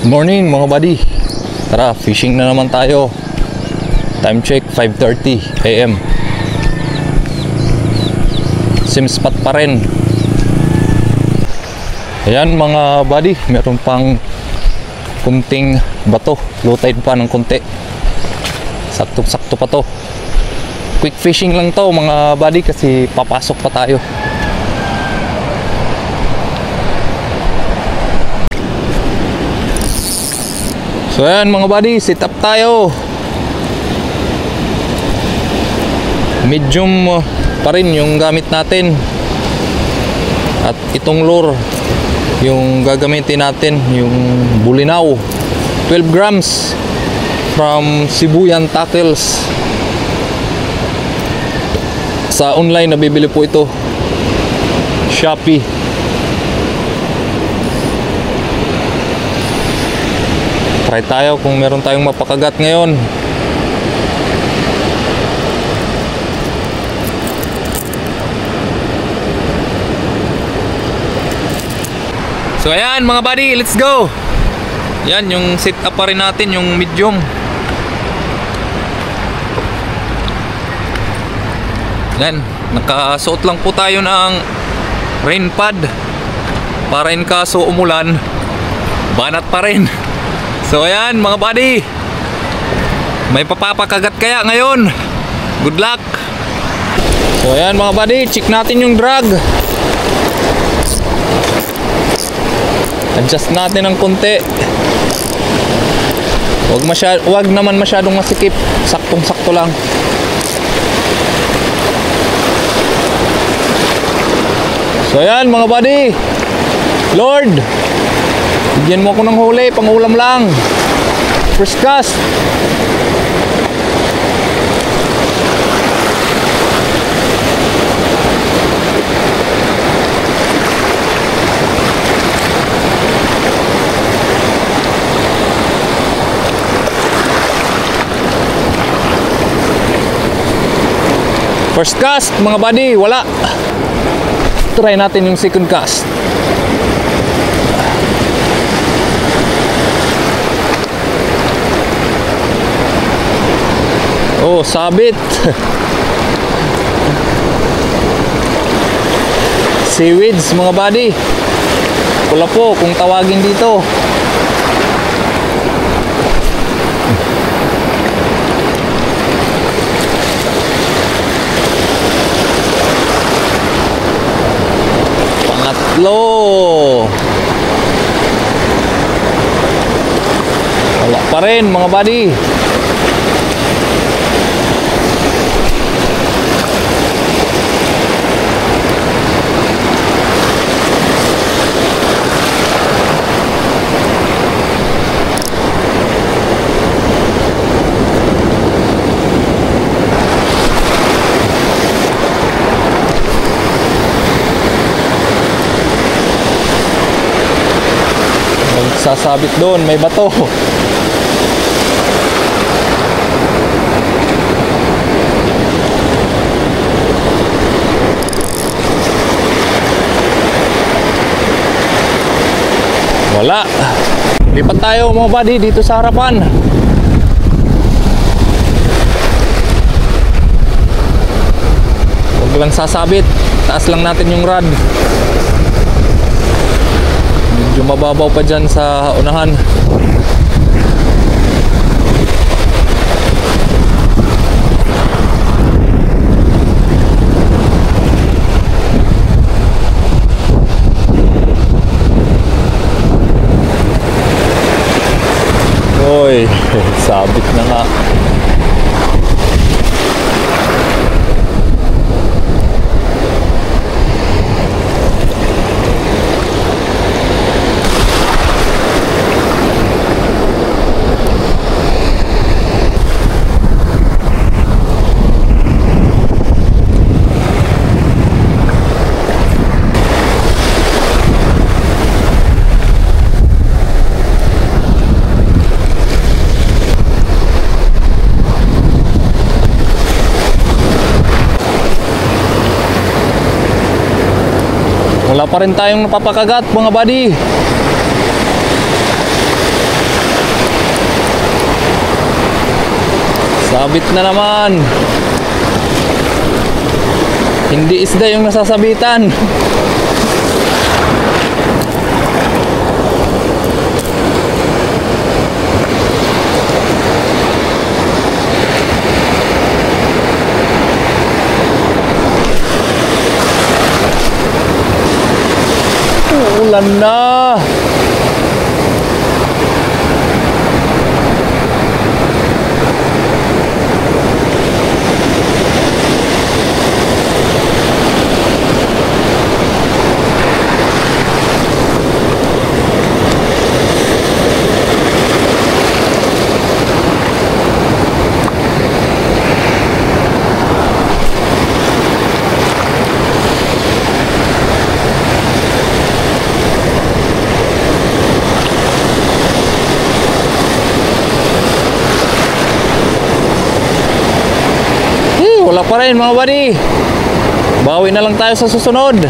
Morning mga buddy. Tara, fishing na naman tayo. Time check 5:30 AM. Same spot pa rin. Ayan mga buddy, meron pang kunting bato. Low tide pa ng kunti. Sakto-sakto pa to. Quick fishing lang to mga buddy kasi papasok pa tayo. So ayan mga buddy, sit up tayo. Medium pa rin yung gamit natin. At itong lure yung gagamitin natin, yung bulinaw, 12 grams from Sibuyan Tackles. Sa online nabibili po ito, Shopee. Try tayo kung meron tayong mapakagat ngayon. So ayan mga buddy, let's go. Yan yung sit up pa rin natin, yung medium. Yan, nakasuot lang po tayo ng rain pad para in kaso umulan, banat pa rin. So ayan mga buddy, may papapakagat kaya ngayon. Good luck. So ayan mga buddy, check natin yung drag. Adjust natin ng konti. Wag naman masyadong masikip. Saktong-sakto lang. So ayan mga buddy, Lord, bigyan mo ako ng huli, pangulam lang. First cast. First cast mga buddy, wala. Try natin yung second cast. Oh, sabit. Seaweeds mga buddy. Wala po kung tawagin dito. Pangatlo. Wala pa rin mga buddy. Sasabit doon, may bato. Wala. Lipat tayo mga buddy dito sa harapan. Huwag lang sasabit. Taas lang natin yung rod. Medyo mababaw pa dyan sa unahan. Oy, sabit na nga. Wala pa rin tayong napapakagat mga buddy. Sabit na naman. Hindi isda yung nasasabitan. Ulan na. Wala pa rin mga buddy. Bawi na lang tayo sa susunod.